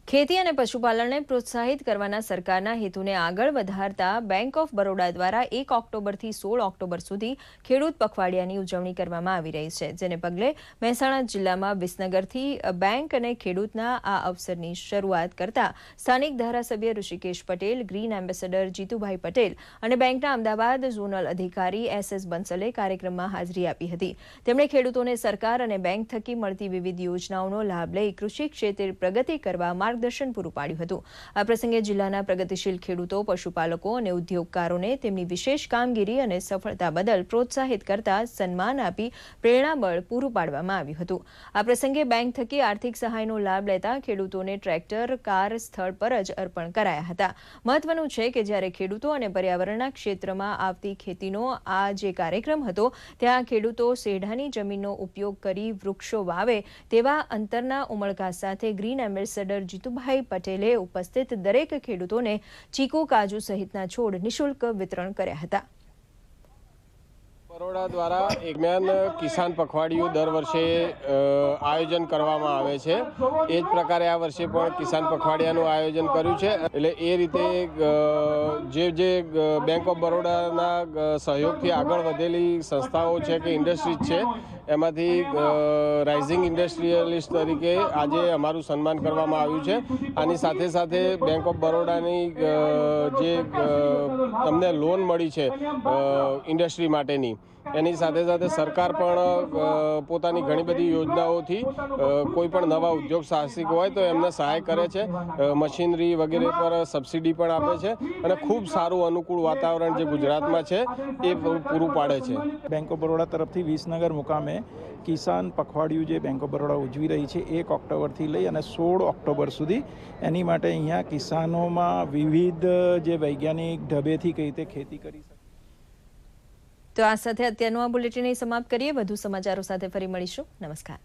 ખેતી અને પશુપાલનને પ્રોત્સાહિત કરવાના સરકારના હેતુને આગળ વધારતા બેંક ઓફ બરોડા દ્વારા 1 ઓક્ટોબરથી 16 ઓક્ટોબર સુધી ખેડૂત પખવાડિયાની ઉજવણી કરવામાં આવી રહી છે, જેને પગલે મહેસાણા જિલ્લામાં વિસનગરથી બેંક અને ખેડૂતના આ અવસરની શરૂઆત કરતા સ્થાનિક ધારાસભ્ય ઋષિકેશ પટેલ, ગ્રીન એમ્બેસેડર જીતુભાઈ પટેલ અને બેંકના અમદાવાદ ઝોનલ અધિકારી SS બંસલે કાર્યક્રમમાં હાજરી આપી હતી. તેમણે ખેડૂતોને સરકાર અને બેંક થકી મળતી વિવિધ યોજનાઓનો લાભ લઈ કૃષિ ક્ષેત્રે પ્રગતિ કરવા માર્ગદર્શન પૂરું પાડ્યું હતું. આ પ્રસંગે જિલ્લાના પ્રગતિશીલ ખેડૂતો, પશુપાલકો અને ઉદ્યોગકારોને તેમની વિશેષ કામગીરી અને સફળતા બદલ પ્રોત્સાહિત કરતા સન્માન આપી પ્રેરણાબળ પૂરું પાડવામાં આવ્યું હતું. આ પ્રસંગે બેંક થકી આર્થિક સહાયનો લાભ લેતા ખેડૂતોને ટ્રેક્ટર, કાર સ્થળ પર જ અર્પણ કરાયા હતા. મહત્વનું છે કે જ્યારે ખેડૂતો અને પર્યાવરણના ક્ષેત્રમાં આવતી ખેતીનો આ જે કાર્યક્રમ હતો, ત્યાં ખેડૂતો સેઢાની જમીનનો ઉપયોગ કરી વૃક્ષો વાવે તેવા અંતરના ઉમળકા સાથે ગ્રીન એમ્બેસેડર જીતુભાઈ પટેલે ઉપસ્થિત દરેક ખેડૂતોને ચીકુ, કાજુ સહિતના છોડ નિઃશુલ્ક વિતરણ કર્યા હતા. બરોડા દ્વારા દરમિયાન કિસાન પખવાડિયું દર વર્ષે આયોજન કરવામાં આવે છે. એ જ પ્રકારે આ વર્ષે પણ કિસાન પખવાડિયાનું આયોજન કર્યું છે. એટલે એ રીતે જે બેંક ઓફ બરોડાના સહયોગથી આગળ વધેલી સંસ્થાઓ છે કે ઇન્ડસ્ટ્રીઝ છે, એમાંથી રાઇઝિંગ ઇન્ડસ્ટ્રીયલિસ્ટ તરીકે આજે અમારું સન્માન કરવામાં આવ્યું છે. આની સાથે સાથે બેંક ઓફ બરોડાની જે તમને લોન મળી છે ઇન્ડસ્ટ્રી માટેની, એની સાથે સાથે સરકાર પણ પોતાની ઘણી બધી યોજનાઓથી કોઈ પણ નવા ઉદ્યોગ સાહસિક હોય તો એમને સહાય કરે છે. મશીનરી વગેરે પર સબસિડી પણ આપે છે અને ખૂબ સારું અનુકૂળ વાતાવરણ જે ગુજરાતમાં છે એ પૂરું પાડે છે. બેંક ઓફ બરોડા તરફથી વિસનગર મુકામે કિસાન પખવાડિયું જે બેંક ઓફ બરોડા ઉજવી રહી છે 1 ઓક્ટોબરથી લઈ અને 16 ઓક્ટોબર સુધી, એની માટે અહીંયા કિસાનોમાં વિવિધ જે વૈજ્ઞાનિક ઢબેથી કઈ રીતે ખેતી કરી શકે. તો આ સાથે અત્યારનું આ બુલેટિન સમાપ્ત કરીએ. વધુ સમાચારો સાથે ફરી મળીશું. નમસ્કાર.